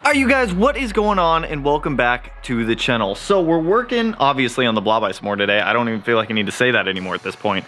Alright you guys, what is going on, and welcome back to the channel. So we're working obviously on the blob ice more today. I don't even feel like I need to say that anymore at this point.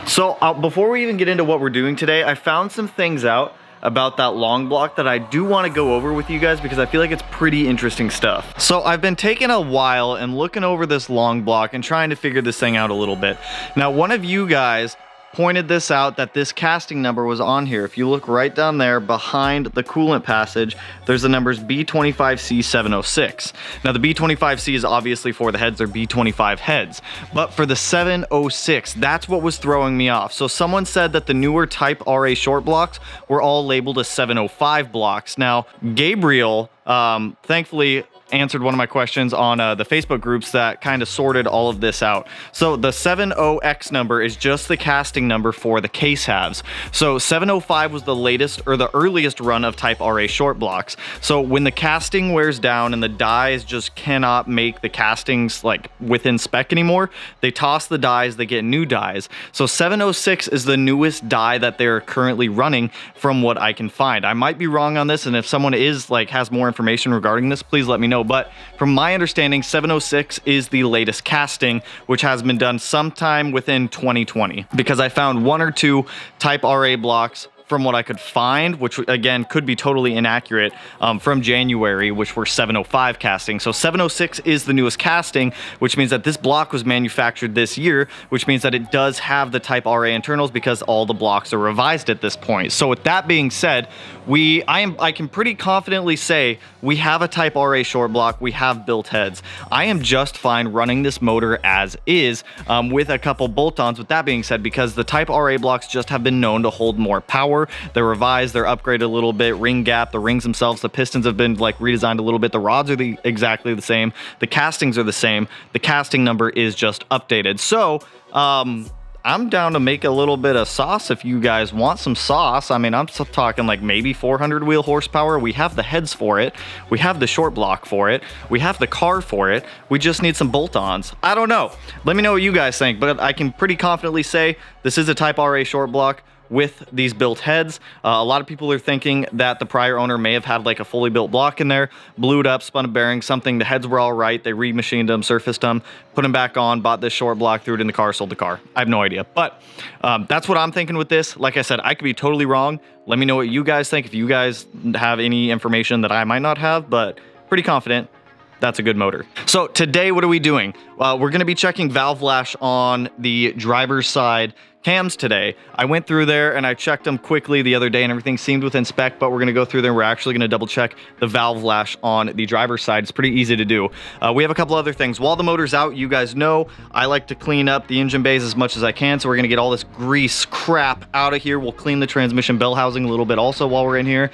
So before we even get into what we're doing today, I found some things out about that long block that I do want to go over with you guys because I feel like it's pretty interesting stuff. So I've been taking a while and looking over this long block and trying to figure this thing out a little bit. Now, one of you guys pointed this out, that this casting number was on here. If you look right down there behind the coolant passage, there's the numbers B25C706. Now the B25C is obviously for the heads, they're B25 heads, but for the 706, that's what was throwing me off. So someone said that the newer Type RA short blocks were all labeled as 705 blocks. Now Gabriel thankfully answered one of my questions on the Facebook groups that kind of sorted all of this out. So the 70X number is just the casting number for the case halves. So 705 was the latest or the earliest run of Type RA short blocks. So when the casting wears down and the dies just cannot make the castings like within spec anymore, they toss the dies, they get new dies. So 706 is the newest die that they're currently running from what I can find. I might be wrong on this, and if someone is like has more information regarding this, please let me know. But from my understanding, 706 is the latest casting, which has been done sometime within 2020, because I found one or two Type RA blocks from what I could find, which again could be totally inaccurate, from January, which were 705 casting. So 706 is the newest casting, which means that this block was manufactured this year, which means that it does have the Type RA internals because all the blocks are revised at this point. So with that being said, I can pretty confidently say we have a Type RA short block, we have built heads. I am just fine running this motor as is, with a couple bolt-ons. With that being said, because the Type RA blocks just have been known to hold more power. They're revised, they're upgraded a little bit, ring gap, the rings themselves, the pistons have been like redesigned a little bit, the rods are exactly the same, the castings are the same, the casting number is just updated. So I'm down to make a little bit of sauce if you guys want some sauce. I mean, I'm talking like maybe 400 wheel horsepower. We have the heads for it. We have the short block for it. We have the car for it. We just need some bolt-ons. I don't know. Let me know what you guys think, but I can pretty confidently say this is a Type RA short block with these built heads. A lot of people are thinking that the prior owner may have had like a fully built block in there, blew it up, spun a bearing, something. The heads were all right. They remachined them, surfaced them, put them back on, bought this short block, threw it in the car, sold the car. I have no idea, but that's what I'm thinking with this. Like I said, I could be totally wrong. Let me know what you guys think if you guys have any information that I might not have, but pretty confident that's a good motor. So today, what are we doing? We're going to be checking valve lash on the driver's side cams today. I went through there and I checked them quickly the other day and everything seemed within spec, but we're going to go through there and we're actually going to double check the valve lash on the driver's side. It's pretty easy to do. We have a couple other things. While the motor's out, you guys know I like to clean up the engine bays as much as I can, so we're going to get all this grease crap out of here. We'll clean the transmission bell housing a little bit also while we're in here.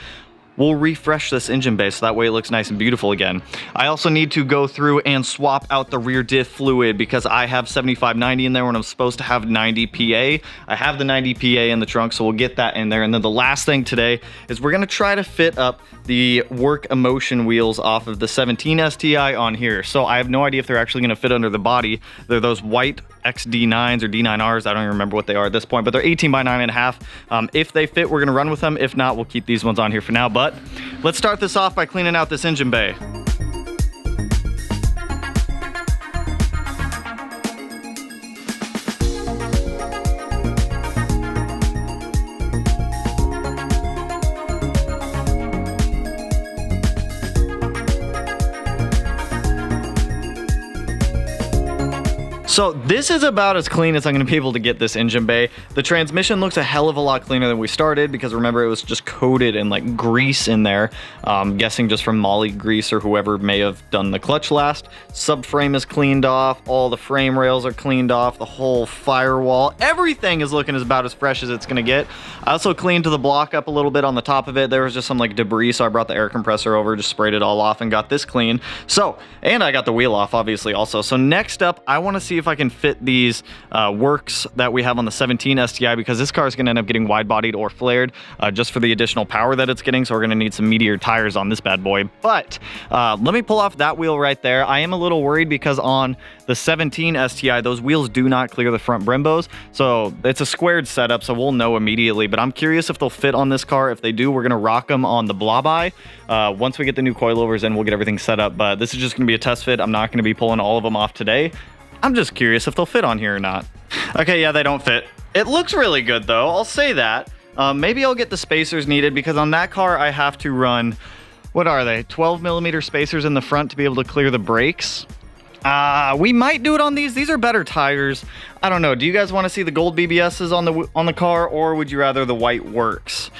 We'll refresh this engine bay so that way it looks nice and beautiful again. I also need to go through and swap out the rear diff fluid because I have 75/90 in there when I'm supposed to have 90 PA. I have the 90 PA in the trunk, so we'll get that in there. And then the last thing today is we're gonna try to fit up the work emotion wheels off of the 17 STI on here. So I have no idea if they're actually gonna fit under the body. They're those white XD9s or D9Rs. I don't even remember what they are at this point, but they're 18 by 9.5. If they fit, we're gonna run with them. If not, we'll keep these ones on here for now. But let's start this off by cleaning out this engine bay. So this is about as clean as I'm going to be able to get this engine bay. The transmission looks a hell of a lot cleaner than we started because remember it was just coated in like grease in there. I'm guessing just from Molly grease or whoever may have done the clutch last. Subframe is cleaned off. All the frame rails are cleaned off. The whole firewall. Everything is looking about as fresh as it's going to get. I also cleaned the block up a little bit on the top of it. There was just some like debris, so I brought the air compressor over, just sprayed it all off and got this clean. So, and I got the wheel off obviously also. So next up, I want to see if I can fit these works that we have on the 17 STI, because this car is going to end up getting wide bodied or flared just for the additional power that it's getting. So we're going to need some meteor tires on this bad boy. But let me pull off that wheel right there. I am a little worried because on the 17 STI, those wheels do not clear the front Brembos. So it's a squared setup, so we'll know immediately. But I'm curious if they'll fit on this car. If they do, we're going to rock them on the Blob-Eye. Once we get the new coilovers in, we'll get everything set up. But this is just going to be a test fit. I'm not going to be pulling all of them off today. I'm just curious if they'll fit on here or not. Okay, yeah, they don't fit. It looks really good, though. I'll say that. Maybe I'll get the spacers needed, because on that car, I have to run, what are they? 12mm spacers in the front to be able to clear the brakes. We might do it on these. These are better tires. I don't know. Do you guys want to see the gold BBSs on the car, or would you rather the white works?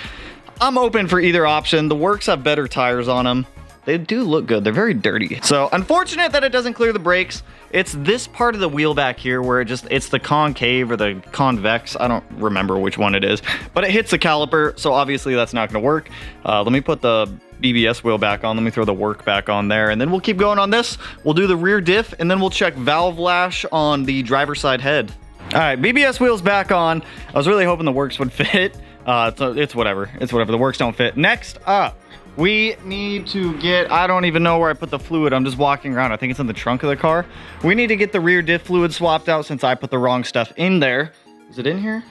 I'm open for either option. The works have better tires on them. They do look good. They're very dirty. So unfortunate that it doesn't clear the brakes. It's this part of the wheel back here where it's the concave or the convex. I don't remember which one it is, but it hits the caliper. So obviously that's not going to work. Let me put the BBS wheel back on. Let me throw the work back on there, and then we'll keep going on this. We'll do the rear diff, and then we'll check valve lash on the driver's side head. All right, BBS wheels back on. I was really hoping the works would fit. So it's whatever. It's whatever. The works don't fit. Next up, we need to get, I don't even know where I put the fluid. I'm just walking around. I think it's in the trunk of the car. We need to get the rear diff fluid swapped out since I put the wrong stuff in there. Is it in here?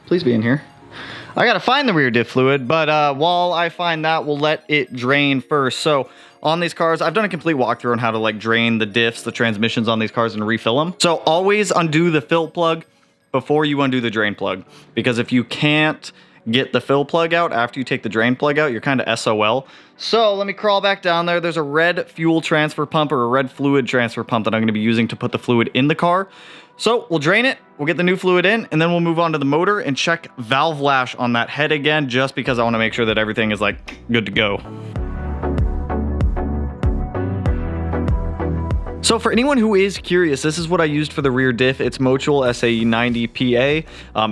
Please be in here. I gotta find the rear diff fluid, but while I find that, we'll let it drain first. So on these cars, I've done a complete walkthrough on how to like drain the diffs, the transmissions on these cars, and refill them. So always undo the fill plug before you undo the drain plug, because if you can't get the fill plug out after you take the drain plug out, you're kind of SOL. So let me crawl back down there. There's a red fuel transfer pump or a red fluid transfer pump that I'm going to be using to put the fluid in the car. So we'll drain it, we'll get the new fluid in, and then we'll move on to the motor and check valve lash on that head again, just because I want to make sure that everything is like good to go. So for anyone who is curious, this is what I used for the rear diff. It's Motul SAE 90PA.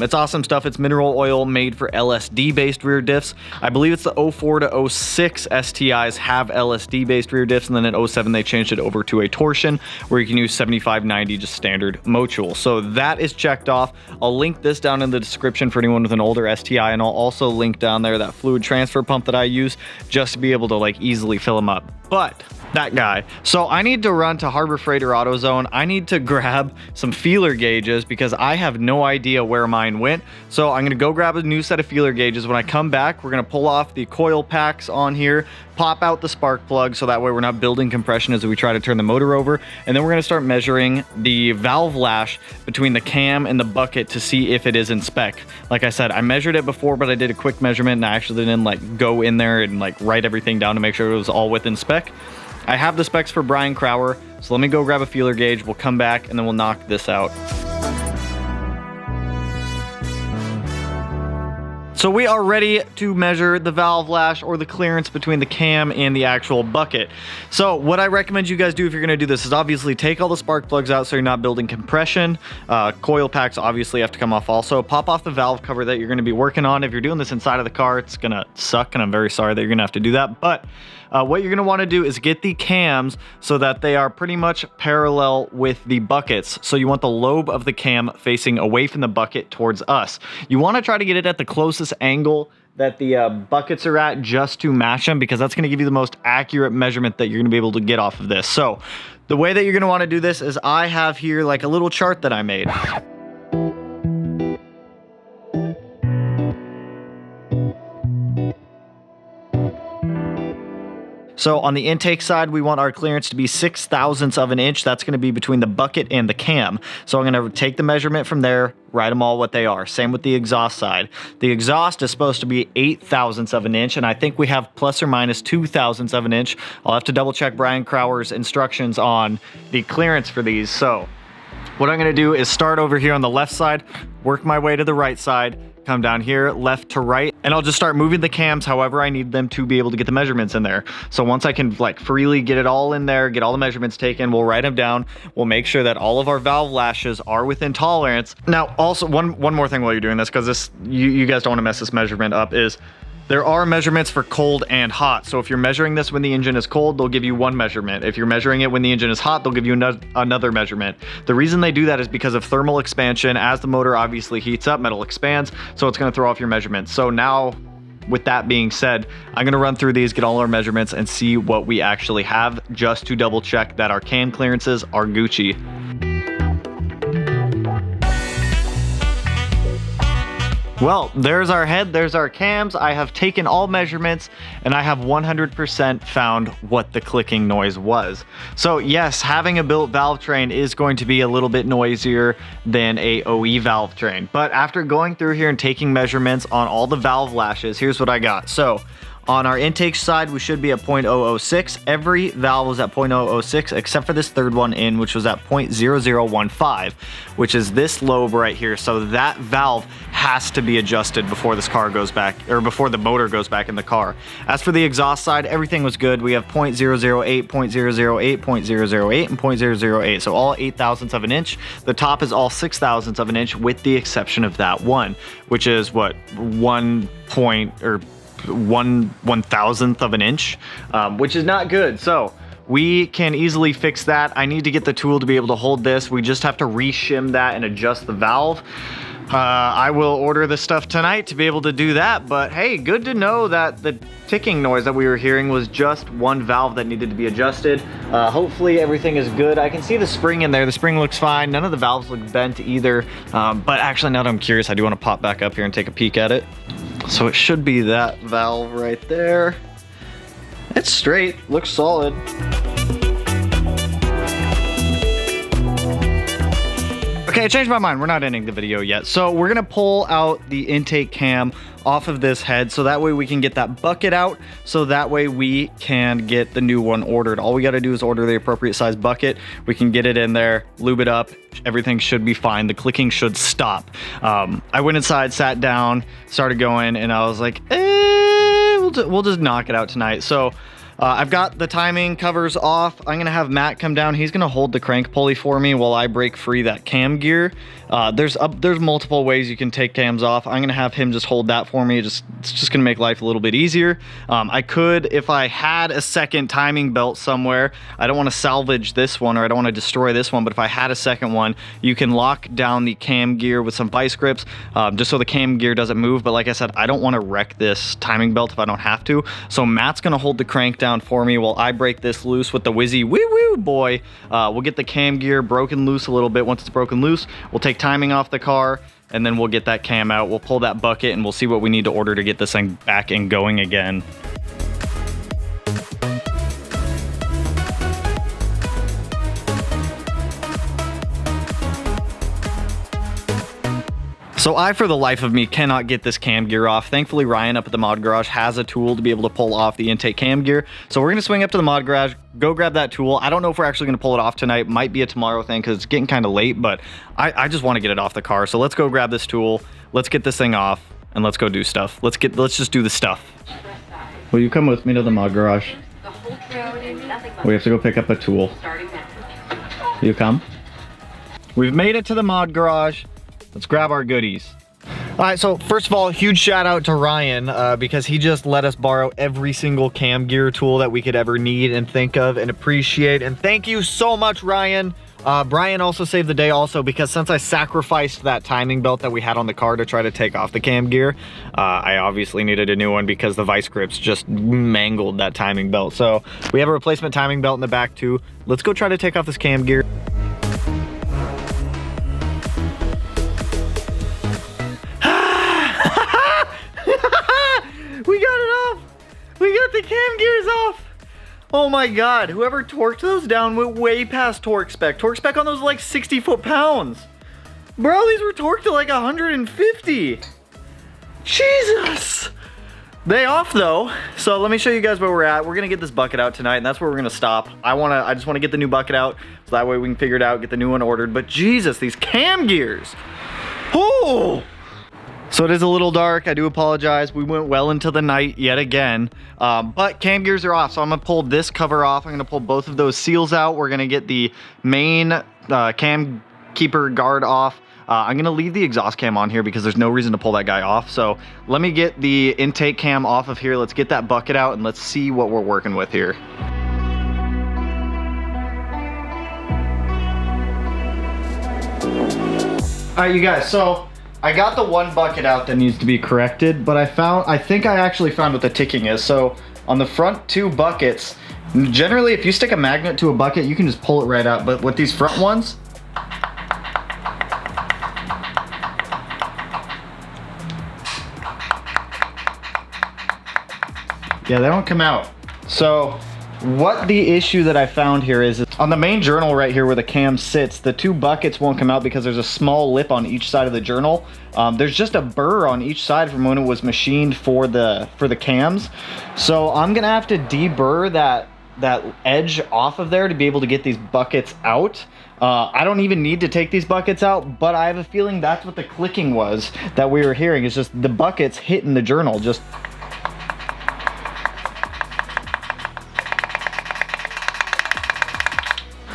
It's awesome stuff. It's mineral oil made for LSD based rear diffs. I believe it's the 04 to 06 STIs have LSD based rear diffs, and then in 07 they changed it over to a torsion where you can use 7590, just standard Motul. So that is checked off. I'll link this down in the description for anyone with an older STI, and I'll also link down there that fluid transfer pump that I use just to be able to like easily fill them up. But that guy. So I need to run to Harbor Freight or AutoZone. I need to grab some feeler gauges because I have no idea where mine went. So I'm going to go grab a new set of feeler gauges. When I come back, we're going to pull off the coil packs on here, pop out the spark plug so that way we're not building compression as we try to turn the motor over. And then we're going to start measuring the valve lash between the cam and the bucket to see if it is in spec. Like I said, I measured it before, but I did a quick measurement and I actually didn't like go in there and like write everything down to make sure it was all within spec. I have the specs for Brian Crower, so let me go grab a feeler gauge. We'll come back and then we'll knock this out. So we are ready to measure the valve lash or the clearance between the cam and the actual bucket. So what I recommend you guys do if you're going to do this is obviously take all the spark plugs out so you're not building compression. Coil packs obviously have to come off also. Pop off the valve cover that you're going to be working on. If you're doing this inside of the car, it's going to suck, and I'm very sorry that you're going to have to do that. But what you're going to want to do is get the cams so that they are pretty much parallel with the buckets. So you want the lobe of the cam facing away from the bucket towards us. You want to try to get it at the closest angle that the buckets are at just to match them, because that's going to give you the most accurate measurement that you're going to be able to get off of this. So the way that you're going to want to do this is I have here like a little chart that I made. So on the intake side, we want our clearance to be 0.06 of an inch. That's going to be between the bucket and the cam. So I'm going to take the measurement from there, write them all what they are. Same with the exhaust side. The exhaust is supposed to be 0.08 of an inch, and I think we have plus or minus 0.02 of an inch. I'll have to double check Brian Crower's instructions on the clearance for these. So what I'm going to do is start over here on the left side, work my way to the right side, come down here left to right, and I'll just start moving the cams however I need them to be able to get the measurements in there. So once I can like freely get it all in there, get all the measurements taken, we'll write them down. We'll make sure that all of our valve lashes are within tolerance. Now also one more thing while you're doing this, because this you guys don't want to mess this measurement up, is There are measurements for cold and hot. So if you're measuring this when the engine is cold, they'll give you one measurement. If you're measuring it when the engine is hot, they'll give you another measurement. The reason they do that is because of thermal expansion. As the motor obviously heats up, metal expands, so it's gonna throw off your measurements. So now, with that being said, I'm gonna run through these, get all our measurements, and see what we actually have, just to double check that our cam clearances are Gucci. Well, there's our head, there's our cams. I have taken all measurements and I have 100% found what the clicking noise was. So yes, having a built valve train is going to be a little bit noisier than a OE valve train. But after going through here and taking measurements on all the valve lashes, here's what I got. So on our intake side, we should be at 0.006. Every valve was at 0.006 except for this third one in, which was at 0.0015, which is this lobe right here. So that valve has to be adjusted before this car goes back, or before the motor goes back in the car. As for the exhaust side, everything was good. We have 0.008, 0.008, 0.008, and 0.008. So all 8 thousandths of an inch. The top is all 6 thousandths of an inch, with the exception of that one, which is what, 1/1000th of an inch, which is not good. So we can easily fix that. I need to get the tool to be able to hold this. We just have to re-shim that and adjust the valve. I will order the stuff tonight to be able to do that, but hey, good to know that the ticking noise that we were hearing was just one valve that needed to be adjusted. Hopefully everything is good. I can see the spring in there. The spring looks fine. None of the valves look bent either. But actually, now that I'm curious, I do want to pop back up here and take a peek at it. So it should be that valve right there. It's straight, looks solid. Okay, I changed my mind. We're not ending the video yet. So we're gonna pull out the intake cam off of this head, so that way we can get that bucket out, so that way we can get the new one ordered. All we gotta do is order the appropriate size bucket. We can get it in there, lube it up, everything should be fine. The clicking should stop. I went inside, sat down, started going, and I was like, we'll just knock it out tonight. So I've got the timing covers off. I'm gonna have Matt come down. He's gonna hold the crank pulley for me while I break free that cam gear. There's multiple ways you can take cams off. I'm gonna have him just hold that for me. It's just gonna make life a little bit easier. I could, if I had a second timing belt somewhere, I don't wanna salvage this one, or I don't wanna destroy this one, but if I had a second one, you can lock down the cam gear with some vice grips, just so the cam gear doesn't move. But like I said, I don't wanna wreck this timing belt if I don't have to. So Matt's gonna hold the crank down for me while I break this loose with the Whizzy Woo Woo boy. We'll get the cam gear broken loose a little bit. Once it's broken loose, we'll take timing off the car, and then we'll get that cam out. We'll pull that bucket, and we'll see what we need to order to get this thing back and going again. So I, for the life of me, cannot get this cam gear off. Thankfully, Ryan up at the mod garage has a tool to be able to pull off the intake cam gear. So we're gonna swing up to the mod garage, go grab that tool. I don't know if we're actually gonna pull it off tonight. Might be a tomorrow thing because it's getting kind of late, but I just wanna get it off the car. So let's go grab this tool. Let's get this thing off and let's go do stuff. Let's just do the stuff. Will you come with me to the mod garage? We have to go pick up a tool. Will you come? We've made it to the mod garage. Let's grab our goodies. All right, so first of all, huge shout out to Ryan because he just let us borrow every single cam gear tool that we could ever need and think of and appreciate. And thank you so much, Ryan. Brian also saved the day also because since I sacrificed that timing belt that we had on the car to try to take off the cam gear, I obviously needed a new one because the vice grips just mangled that timing belt. So we have a replacement timing belt in the back too. Let's go try to take off this cam gear. We got it off! We got the cam gears off! Oh my god, whoever torqued those down went way past torque spec. Torque spec on those was like 60 foot-pounds. Bro, these were torqued to like 150. Jesus! They off though. So let me show you guys where we're at. We're gonna get this bucket out tonight and that's where we're gonna stop. I just wanna get the new bucket out so that way we can figure it out, get the new one ordered. But Jesus, these cam gears. Oh! So it is a little dark, I do apologize. We went well into the night yet again, but cam gears are off. So I'm gonna pull this cover off. I'm gonna pull both of those seals out. We're gonna get the main cam keeper guard off. I'm gonna leave the exhaust cam on here because there's no reason to pull that guy off. So let me get the intake cam off of here. Let's get that bucket out and let's see what we're working with here. All right, you guys, so I got the one bucket out that needs to be corrected, but I think I actually found what the ticking is. So on the front two buckets, generally if you stick a magnet to a bucket, you can just pull it right out. But with these front ones, yeah, they don't come out. So what the issue that I found here is on the main journal right here where the cam sits, the two buckets won't come out because there's a small lip on each side of the journal. There's just a burr on each side from when it was machined for the cams. So I'm gonna have to deburr that edge off of there to be able to get these buckets out. I don't even need to take these buckets out, but I have a feeling that's what the clicking was that we were hearing. It's just the buckets hitting the journal. Just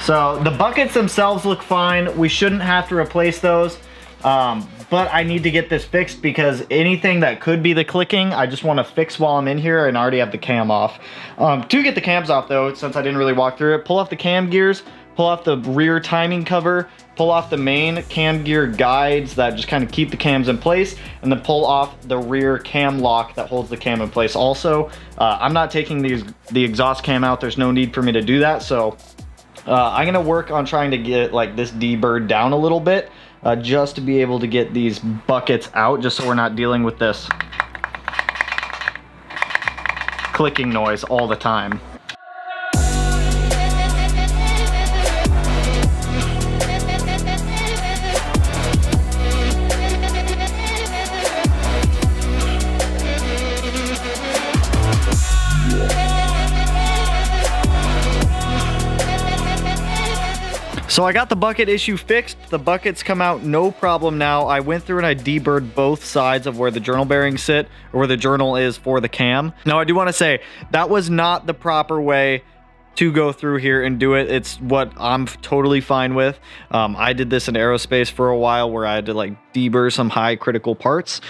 so the buckets themselves look fine. We shouldn't have to replace those, but I need to get this fixed because anything that could be the clicking, I just want to fix while I'm in here and already have the cam off. To get the cams off though, since I didn't really walk through it, pull off the cam gears, pull off the rear timing cover, pull off the main cam gear guides that just kind of keep the cams in place, and then pull off the rear cam lock that holds the cam in place. Also, I'm not taking the exhaust cam out. There's no need for me to do that, so I'm gonna work on trying to get like this deburred down a little bit, just to be able to get these buckets out, just so we're not dealing with this clicking noise all the time. So I got the bucket issue fixed. The buckets come out no problem now. I went through and I deburred both sides of where the journal bearings sit, or where the journal is for the cam. Now I do want to say that was not the proper way to go through here and do it. It's what I'm totally fine with. I did this in aerospace for a while where I had to like deburr some high critical parts.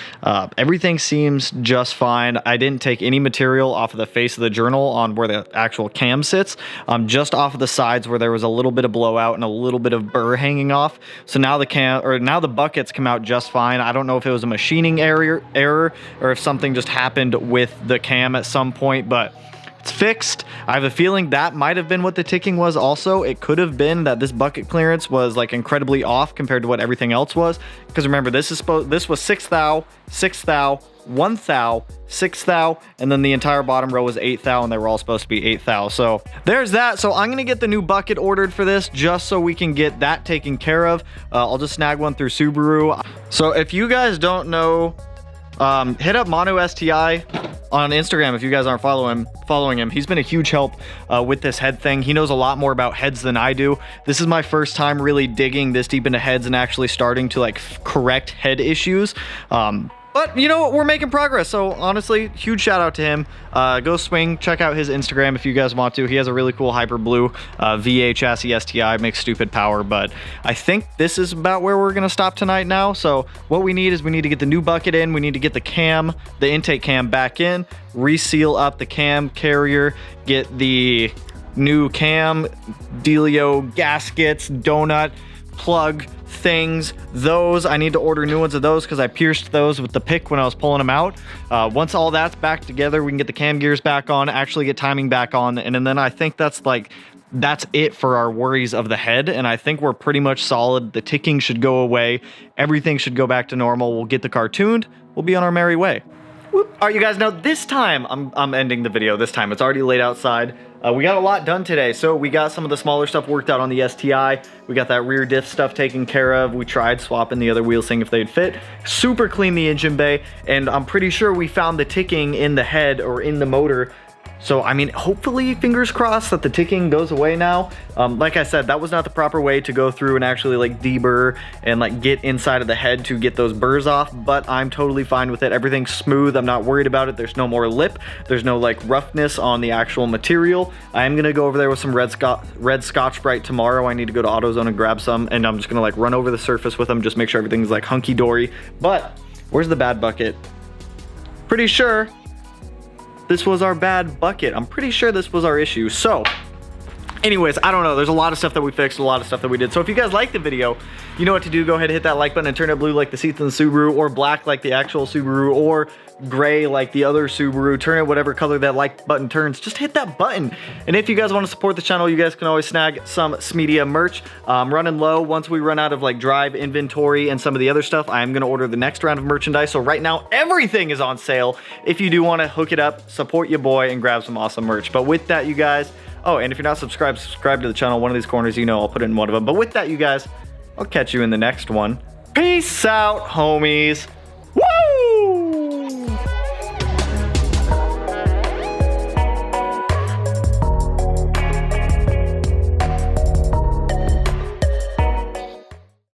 Everything seems just fine. I didn't take any material off of the face of the journal on where the actual cam sits, just off of the sides where there was a little bit of blowout and a little bit of burr hanging off. So now now the buckets come out just fine. I don't know if it was a machining error or if something just happened with the cam at some point, but it's fixed. I have a feeling that might have been what the ticking was also. It could have been that this bucket clearance was like incredibly off compared to what everything else was. Because remember, this was 6 thou, 6 thou, 1 thou, 6 thou, and then the entire bottom row was 8 thou, and they were all supposed to be 8 thou. So there's that. So I'm gonna get the new bucket ordered for this just so we can get that taken care of. I'll just snag one through Subaru. So if you guys don't know, hit up Mono STI on Instagram if you guys aren't following him. He's been a huge help with this head thing. He knows a lot more about heads than I do. This is my first time really digging this deep into heads and actually starting to like correct head issues. But you know what, we're making progress. So honestly, huge shout out to him. Go swing, check out his Instagram if you guys want to. He has a really cool hyper blue V8 chassis STI, makes stupid power. But I think this is about where we're gonna stop tonight now. So what we need is we need to get the new bucket in. We need to get the intake cam back in, reseal up the cam carrier, get the new cam dealio gaskets, donut, plug things. Those I need to order new ones of those because I pierced those with the pick when I was pulling them out. Once all that's back together, we can get the cam gears back on, actually get timing back on, and then I think that's it for our worries of the head. And I think we're pretty much solid. The ticking should go away, everything should go back to normal. We'll get the car tuned, we'll be on our merry way. All right, you guys, now this time I'm ending the video. This time it's already late outside. We got a lot done today. So we got some of the smaller stuff worked out on the STI. We got that rear diff stuff taken care of. We tried swapping the other wheels, seeing if they'd fit. Super clean the engine bay, and I'm pretty sure we found the ticking in the head or in the motor So, I mean, hopefully, fingers crossed that the ticking goes away now. Like I said, that was not the proper way to go through and actually like deburr and like get inside of the head to get those burrs off, but I'm totally fine with it. Everything's smooth. I'm not worried about it. There's no more lip. There's no like roughness on the actual material. I am gonna go over there with some red Scotch-Brite tomorrow. I need to go to AutoZone and grab some, and I'm just gonna like run over the surface with them, just make sure everything's like hunky-dory. But where's the bad bucket? Pretty sure this was our bad bucket. I'm pretty sure this was our issue. So anyways, I don't know. There's a lot of stuff that we fixed, a lot of stuff that we did. So if you guys like the video, you know what to do. Go ahead and hit that like button and turn it blue like the seats in the Subaru, or black like the actual Subaru, or gray like the other Subaru. Turn it whatever color that like button turns. Just hit that button. And if you guys want to support the channel, you guys can always snag some Smeedia merch. Running low. Once we run out of like drive inventory and some of the other stuff, I'm going to order the next round of merchandise. So right now, everything is on sale. If you do want to hook it up, support your boy and grab some awesome merch. But with that, you guys, oh, and if you're not subscribed, subscribe to the channel. One of these corners, you know, I'll put it in one of them. But with that, you guys, I'll catch you in the next one. Peace out, homies.